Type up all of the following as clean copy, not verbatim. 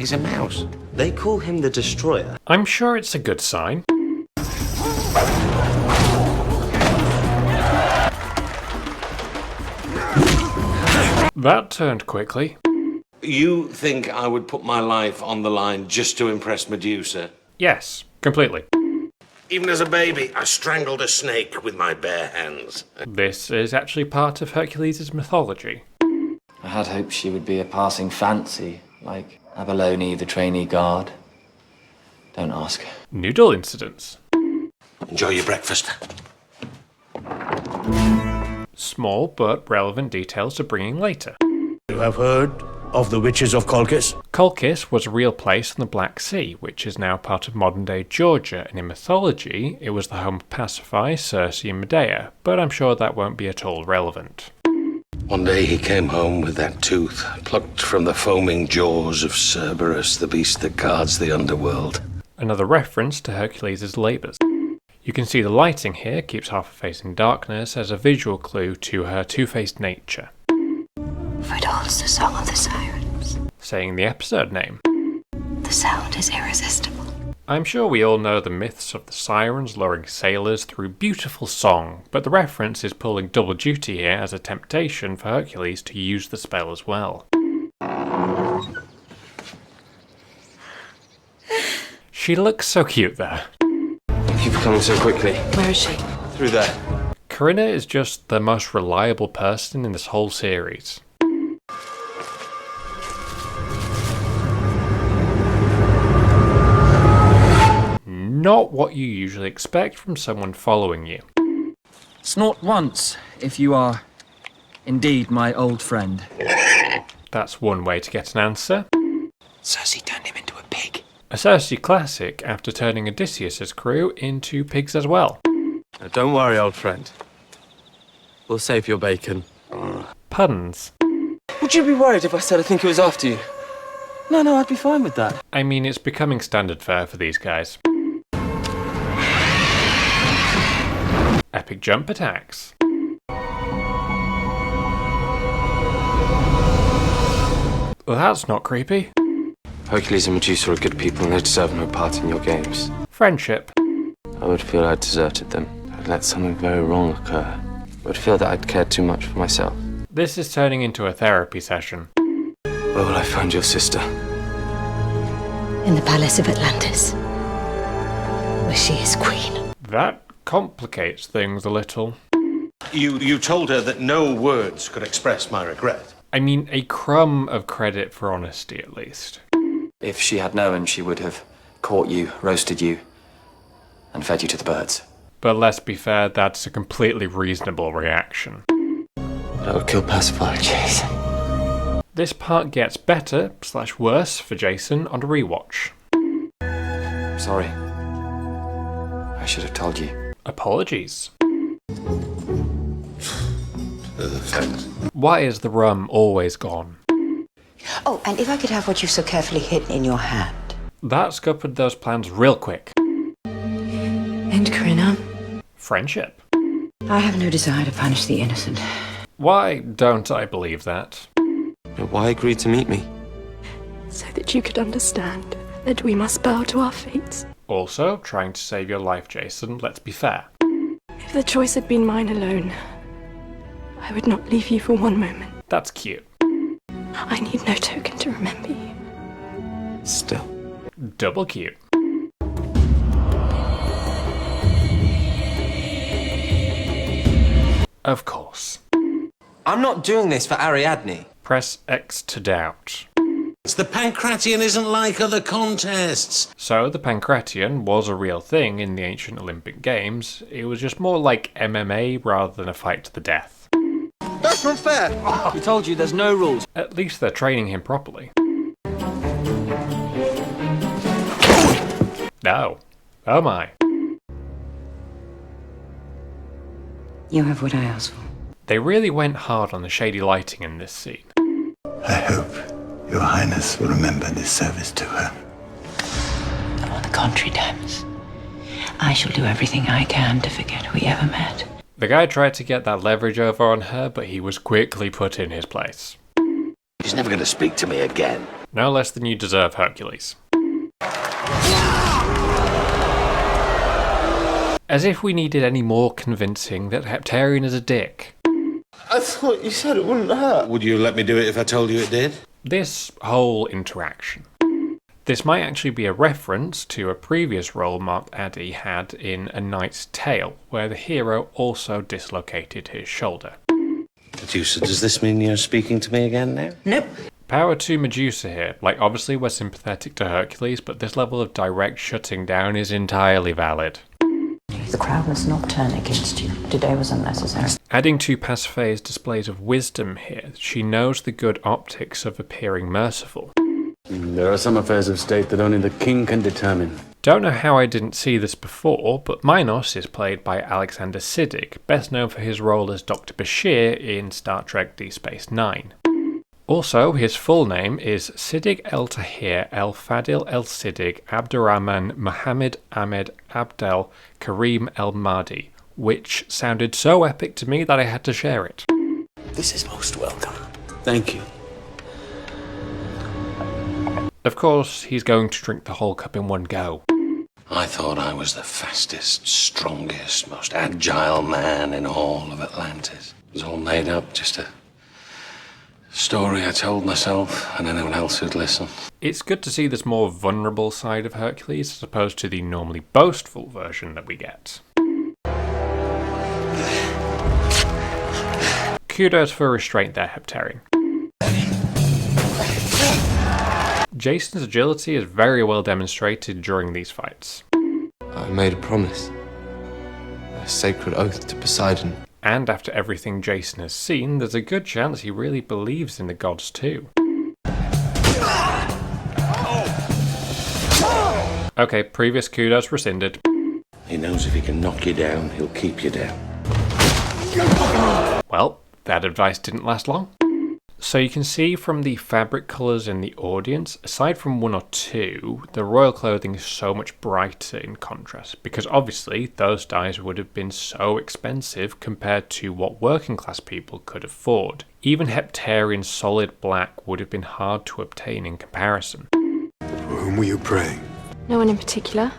He's a mouse. They call him the Destroyer. I'm sure it's a good sign. That turned quickly. You think I would put my life on the line just to impress Medusa? Yes, completely. Even as a baby, I strangled a snake with my bare hands. This is actually part of Hercules' mythology. I had hoped she would be a passing fancy, like Abalone, the trainee guard. Don't ask. Noodle incidents. Enjoy your breakfast. Small but relevant details to bring in later. You have heard of the witches of Colchis? Colchis was a real place in the Black Sea, which is now part of modern-day Georgia, and in mythology, it was the home of Pasiphae, Circe and Medea, but I'm sure that won't be at all relevant. One day he came home with that tooth, plucked from the foaming jaws of Cerberus, the beast that guards the underworld. Another reference to Hercules' labours. You can see the lighting here keeps half her face in darkness as a visual clue to her two-faced nature. For it holds the song of the sirens. Saying the episode name. The sound is irresistible. I'm sure we all know the myths of the sirens luring sailors through beautiful song, but the reference is pulling double duty here as a temptation for Hercules to use the spell as well. She looks so cute there. Thank you for coming so quickly. Where is she? Through there. Corinna is just the most reliable person in this whole series. Not what you usually expect from someone following you. Snort once, if you are indeed my old friend. That's one way to get an answer. Circe turned him into a pig. A Circe classic after turning Odysseus' crew into pigs as well. Now, don't worry, old friend. We'll save your bacon. Puns. Would you be worried if I said I think it was after you? No, I'd be fine with that. I mean, it's becoming standard fare for these guys. Epic jump attacks. Well, that's not creepy. Hercules and Medusa are good people and they deserve no part in your games. Friendship. I would feel I'd deserted them. I'd let something very wrong occur. I would feel that I'd cared too much for myself. This is turning into a therapy session. Where will I find your sister? In the palace of Atlantis, where she is queen. That complicates things a little. You told her that no words could express my regret. I mean, a crumb of credit for honesty at least. If she had known, she would have caught you, roasted you, and fed you to the birds. But let's be fair, that's a completely reasonable reaction. But I would kill Pasiphae. Jason. This part gets better / worse for Jason on a rewatch. Sorry. I should have told you. Apologies. Why is the rum always gone? Oh, and if I could have what you've so carefully hidden in your hand. That scuppered those plans real quick. And Corinna? Friendship. I have no desire to punish the innocent. Why don't I believe that? Why agree to meet me? So that you could understand that we must bow to our fates. Also, trying to save your life, Jason, let's be fair. If the choice had been mine alone, I would not leave you for one moment. That's cute. I need no token to remember you. Still. Double cute. Of course. I'm not doing this for Ariadne. Press X to doubt. The Pankration isn't like other contests. So the Pankration was a real thing in the ancient Olympic Games. It was just more like MMA rather than a fight to the death. That's not fair! We told you there's no rules. At least they're training him properly. No. Oh my. You have what I asked for. They really went hard on the shady lighting in this scene. I hope Your Highness will remember this service to her. On the contrary, Damus. I shall do everything I can to forget we ever met. The guy tried to get that leverage over on her, but he was quickly put in his place. He's never going to speak to me again. No less than you deserve, Hercules. As if we needed any more convincing that Heptarian is a dick. I thought you said it wouldn't hurt. Would you let me do it if I told you it did? This whole interaction. This might actually be a reference to a previous role Mark Addy had in A Knight's Tale, where the hero also dislocated his shoulder. Medusa, does this mean you're speaking to me again now? Nope. Power to Medusa here. Like, obviously we're sympathetic to Hercules, but this level of direct shutting down is entirely valid. The crowd must not turn against you. Today was unnecessary. Adding to Pasiphae's displays of wisdom here, she knows the good optics of appearing merciful. There are some affairs of state that only the king can determine. Don't know how I didn't see this before, but Minos is played by Alexander Siddig, best known for his role as Dr. Bashir in Star Trek Deep Space Nine. Also, his full name is Siddig El Tahir El Fadil El Siddig Abdurrahman Mohammed Ahmed Abdel Karim El Mahdi, which sounded so epic to me that I had to share it. This is most welcome. Thank you. Of course, he's going to drink the whole cup in one go. I thought I was the fastest, strongest, most agile man in all of Atlantis. It was all made up, just a story I told myself and anyone else who'd listen. It's good to see this more vulnerable side of Hercules as opposed to the normally boastful version that we get. Kudos for restraint there, Heptarian. Jason's agility is very well demonstrated during these fights. I made a promise. A sacred oath to Poseidon. And after everything Jason has seen, there's a good chance he really believes in the gods too. Okay, previous kudos rescinded. He knows if he can knock you down, he'll keep you down. Well, that advice didn't last long. So you can see from the fabric colours in the audience, aside from one or two, the royal clothing is so much brighter in contrast, because obviously those dyes would have been so expensive compared to what working class people could afford. Even Heptarian's solid black would have been hard to obtain in comparison. For whom were you praying? No one in particular.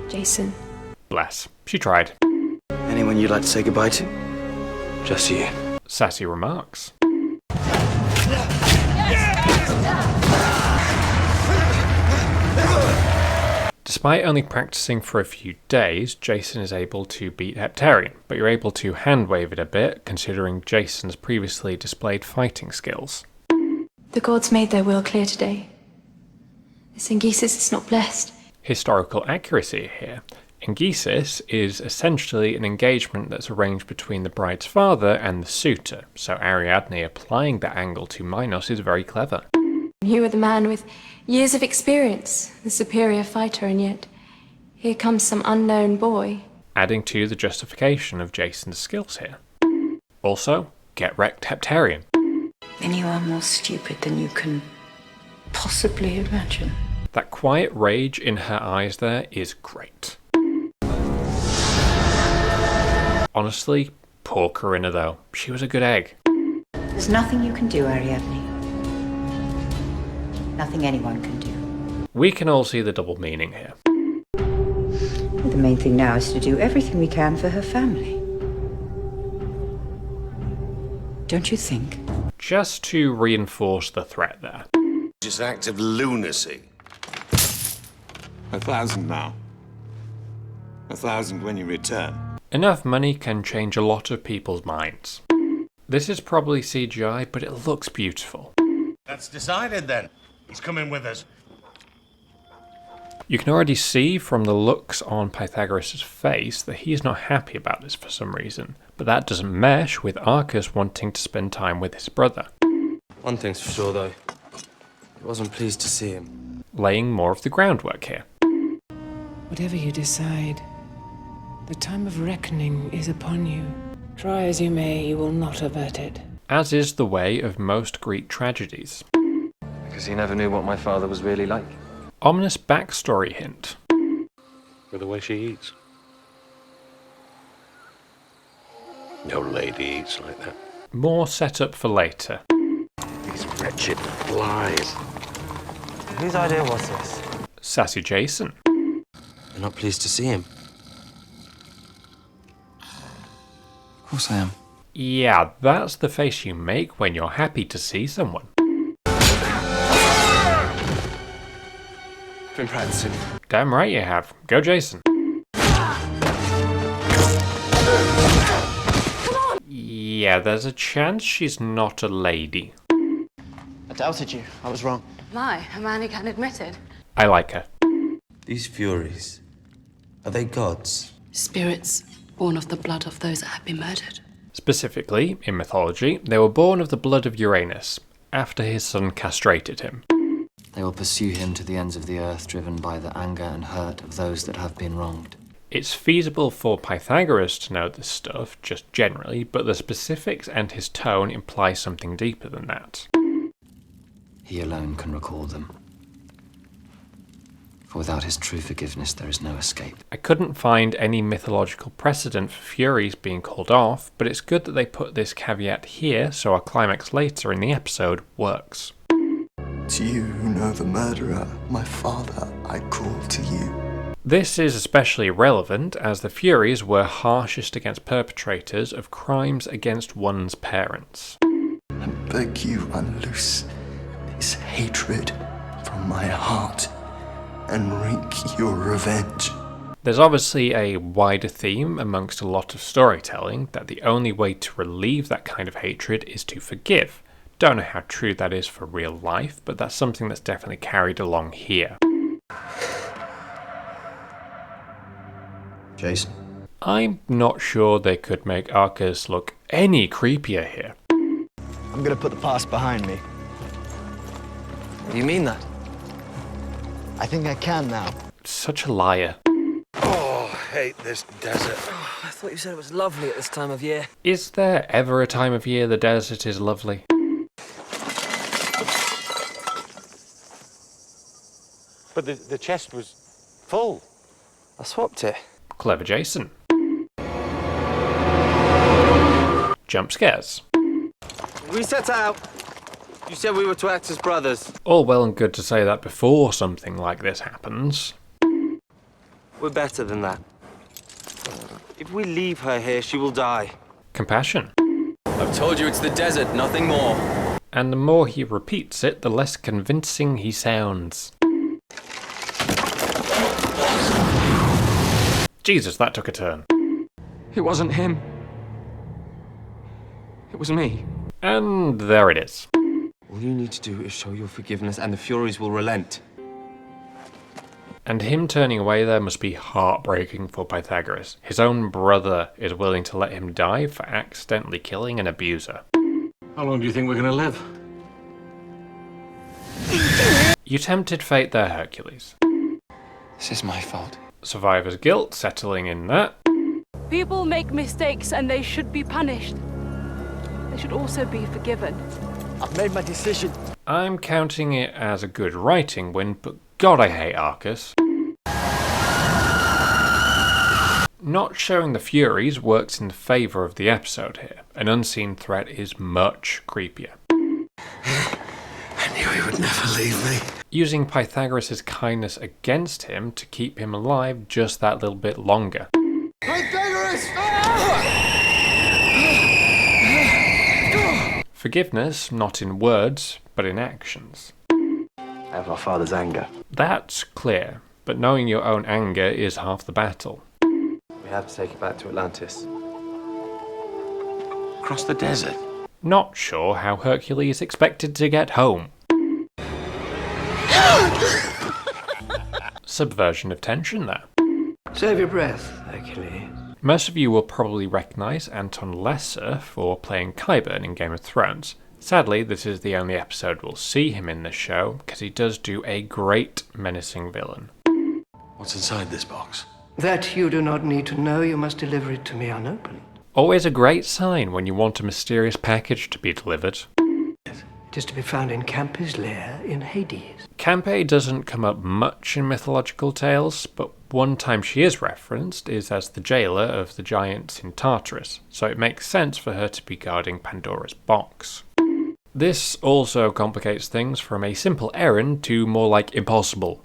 Jason. Bless. She tried. Anyone you'd like to say goodbye to? Just you. Sassy remarks. Despite only practicing for a few days, Jason is able to beat Heptarian, but you're able to hand-wave it a bit, considering Jason's previously displayed fighting skills. The gods made their will clear today. This Angesis is not blessed. Historical accuracy here. Angesis is essentially an engagement that's arranged between the bride's father and the suitor, so Ariadne applying that angle to Minos is very clever. You were the man with years of experience, the superior fighter, and yet here comes some unknown boy. Adding to the justification of Jason's skills here. Also, get wrecked Heptarian. Then you are more stupid than you can possibly imagine. That quiet rage in her eyes there is great. Honestly, poor Corinna though. She was a good egg. There's nothing you can do, Ariadne. Nothing anyone can do. We can all see the double meaning here. The main thing now is to do everything we can for her family. Don't you think? Just to reinforce the threat there. Just an act of lunacy. 1,000 now. 1,000 when you return. Enough money can change a lot of people's minds. This is probably CGI, but it looks beautiful. That's decided then. He's coming with us. You can already see from the looks on Pythagoras' face that he's not happy about this for some reason, but that doesn't mesh with Arcas wanting to spend time with his brother. One thing's for sure, though. I wasn't pleased to see him. Laying more of the groundwork here. Whatever you decide, the time of reckoning is upon you. Try as you may, you will not avert it. As is the way of most Greek tragedies. Because he never knew what my father was really like. Ominous backstory hint. With the way she eats. No lady eats like that. More setup for later. These wretched lies. Whose idea was this? Sassy Jason. You're not pleased to see him? Of course I am. Yeah, that's the face you make when you're happy to see someone. Been practicing. Damn right you have. Go Jason. Yeah, there's a chance she's not a lady. I doubted you. I was wrong. My, a man who can admit it. I like her. These Furies, are they gods? Spirits born of the blood of those that have been murdered. Specifically, in mythology, they were born of the blood of Uranus, after his son castrated him. They will pursue him to the ends of the earth, driven by the anger and hurt of those that have been wronged. It's feasible for Pythagoras to know this stuff, just generally, but the specifics and his tone imply something deeper than that. He alone can recall them. For without his true forgiveness, there is no escape. I couldn't find any mythological precedent for Furies being called off, but it's good that they put this caveat here so our climax later in the episode works. To you who know the murderer, my father, I call to you. This is especially relevant as the Furies were harshest against perpetrators of crimes against one's parents. I beg you unloose this hatred from my heart and wreak your revenge. There's obviously a wider theme amongst a lot of storytelling that the only way to relieve that kind of hatred is to forgive. Don't know how true that is for real life, but that's something that's definitely carried along here. Jason? I'm not sure they could make Arcus look any creepier here. I'm gonna put the past behind me. You mean that? I think I can now. Such a liar. Oh, I hate this desert. I thought you said it was lovely at this time of year. Is there ever a time of year the desert is lovely? But the chest was full. I swapped it. Clever Jason. Jump scares. We set out. You said we were to act as brothers. All well and good to say that before something like this happens. We're better than that. If we leave her here, she will die. Compassion. I've told you it's the desert, nothing more. And the more he repeats it, the less convincing he sounds. Jesus, that took a turn. It wasn't him. It was me. And there it is. All you need to do is show your forgiveness and the Furies will relent. And him turning away there must be heartbreaking for Pythagoras. His own brother is willing to let him die for accidentally killing an abuser. How long do you think we're going to live? You tempted fate there, Hercules. This is my fault. Survivor's guilt settling in that. People make mistakes and they should be punished. They should also be forgiven. I've made my decision. I'm counting it as a good writing win, but God, I hate Arcus. Not showing the Furies works in favour of the episode here. An unseen threat is much creepier. I knew he would never leave me. Using Pythagoras' kindness against him to keep him alive just that little bit longer. Pythagoras! Forgiveness, not in words, but in actions. I have my father's anger. That's clear, but knowing your own anger is half the battle. We have to take it back to Atlantis. Across the desert? Not sure how Hercules expected to get home. Subversion of tension there. Save your breath, Hercules. Most of you will probably recognise Anton Lesser for playing Qyburn in Game of Thrones. Sadly, this is the only episode we'll see him in this show, because he does do a great menacing villain. What's inside this box? That you do not need to know. You must deliver it to me unopened. Always a great sign when you want a mysterious package to be delivered. It is to be found in Campe's lair in Hades. Campe doesn't come up much in mythological tales, but one time she is referenced is as the jailer of the giants in Tartarus, so it makes sense for her to be guarding Pandora's box. This also complicates things from a simple errand to more like impossible.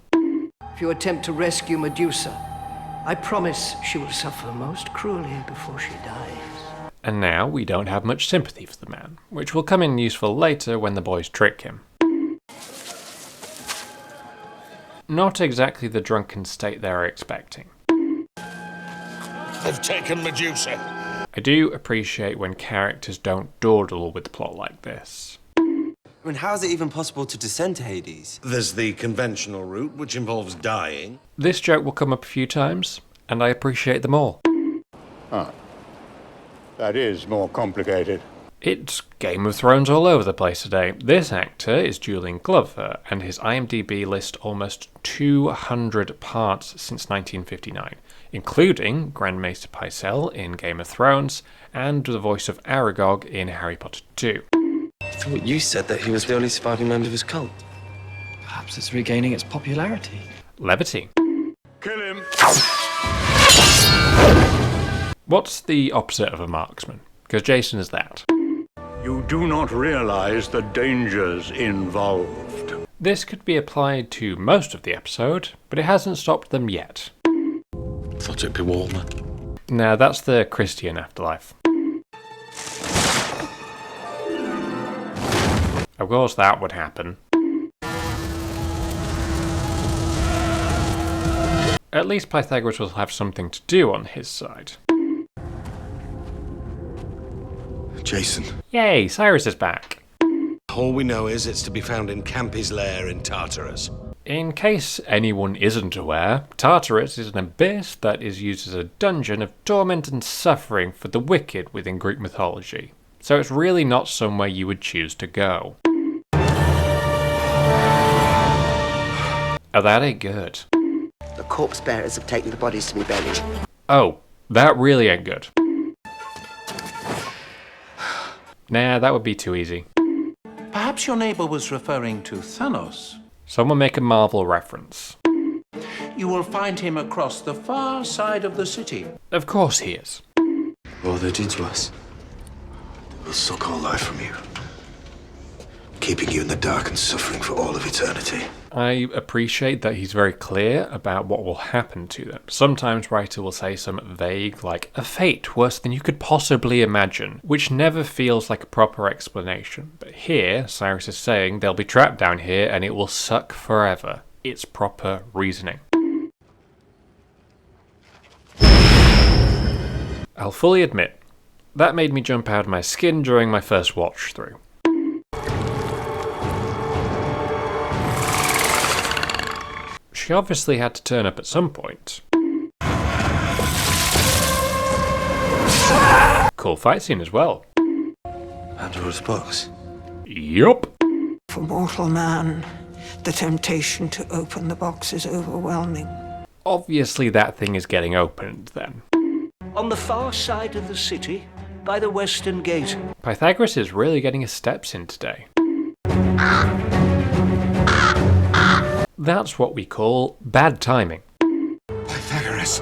If you attempt to rescue Medusa, I promise she will suffer most cruelly before she dies. And now we don't have much sympathy for the man, which will come in useful later when the boys trick him. Not exactly the drunken state they're expecting. They've taken Medusa. I do appreciate when characters don't dawdle with the plot like this. I mean, how is it even possible to descend to Hades? There's the conventional route, which involves dying. This joke will come up a few times, and I appreciate them all. Ah, that is more complicated. It's Game of Thrones all over the place today. This actor is Julian Glover, and his IMDb lists almost 200 parts since 1959, including Grand Maester Pycelle in Game of Thrones, and the voice of Aragog in Harry Potter 2. I thought you said that he was the only surviving member of his cult. Perhaps it's regaining its popularity. Levity. Kill him! What's the opposite of a marksman? Because Jason is that. You do not realize the dangers involved. This could be applied to most of the episode, but it hasn't stopped them yet. Thought it'd be warmer. Now that's the Christian afterlife. Of course that would happen. At least Pythagoras will have something to do on his side. Jason. Yay, Cyrus is back. All we know is it's to be found in Campe's lair in Tartarus. In case anyone isn't aware, Tartarus is an abyss that is used as a dungeon of torment and suffering for the wicked within Greek mythology. So it's really not somewhere you would choose to go. Oh, that ain't good. The corpse bearers have taken the bodies to be buried. Oh, that really ain't good. Nah, that would be too easy. Perhaps your neighbor was referring to Thanos. Someone make a Marvel reference. You will find him across the far side of the city. Of course he is. What will they do to us? They'll suck all life from you, keeping you in the dark and suffering for all of eternity. I appreciate that he's very clear about what will happen to them. Sometimes writer will say something vague like, a fate worse than you could possibly imagine, which never feels like a proper explanation. But here, Cyrus is saying they'll be trapped down here and it will suck forever. It's proper reasoning. I'll fully admit, that made me jump out of my skin during my first watch through. She obviously had to turn up at some point. Cool fight scene as well. Pandora's box. Yup. For mortal man, the temptation to open the box is overwhelming. Obviously that thing is getting opened then. On the far side of the city, by the western gate. Pythagoras is really getting his steps in today. That's what we call bad timing. Pythagoras.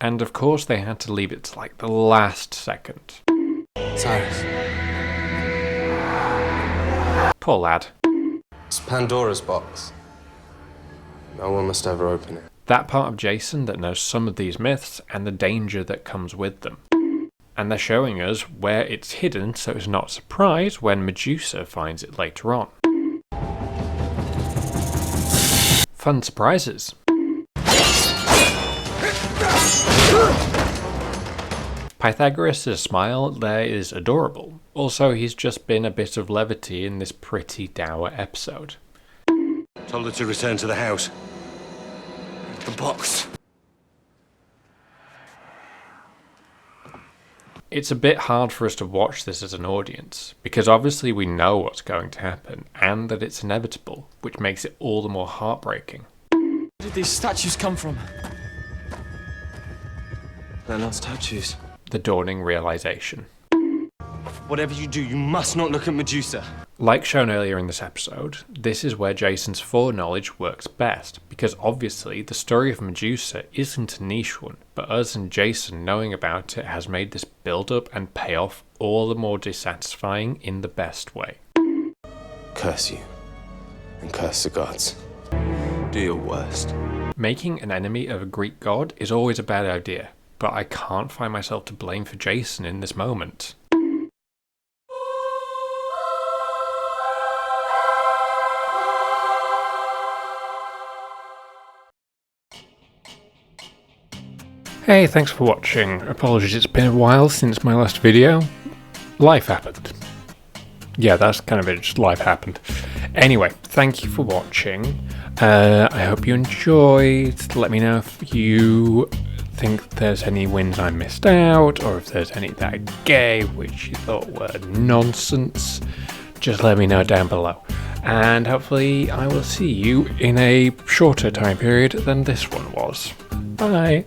And of course they had to leave it to like the last second. Cyrus. Poor lad. It's Pandora's box. No one must ever open it. That part of Jason that knows some of these myths and the danger that comes with them. And they're showing us where it's hidden so it's not a surprise when Medusa finds it later on. Fun surprises. Pythagoras' smile there is adorable. Also, he's just been a bit of levity in this pretty dour episode. Told her to return to the house. The box. It's a bit hard for us to watch this as an audience, because obviously we know what's going to happen, and that it's inevitable, which makes it all the more heartbreaking. Where did these statues come from? They're not statues. The dawning realization. Whatever you do, you must not look at Medusa. Like shown earlier in this episode, this is where Jason's foreknowledge works best, because obviously the story of Medusa isn't a niche one, but us and Jason knowing about it has made this build-up and payoff all the more dissatisfying in the best way. Curse you, and curse the gods. Do your worst. Making an enemy of a Greek god is always a bad idea, but I can't find myself to blame for Jason in this moment. Hey, thanks for watching. Apologies, it's been a while since my last video. Life happened. Yeah, that's kind of it, just life happened. Anyway, thank you for watching. I hope you enjoyed. Let me know if you think there's any wins I missed out, or if there's any that I gave which you thought were nonsense. Just let me know down below. And hopefully I will see you in a shorter time period than this one was. Bye.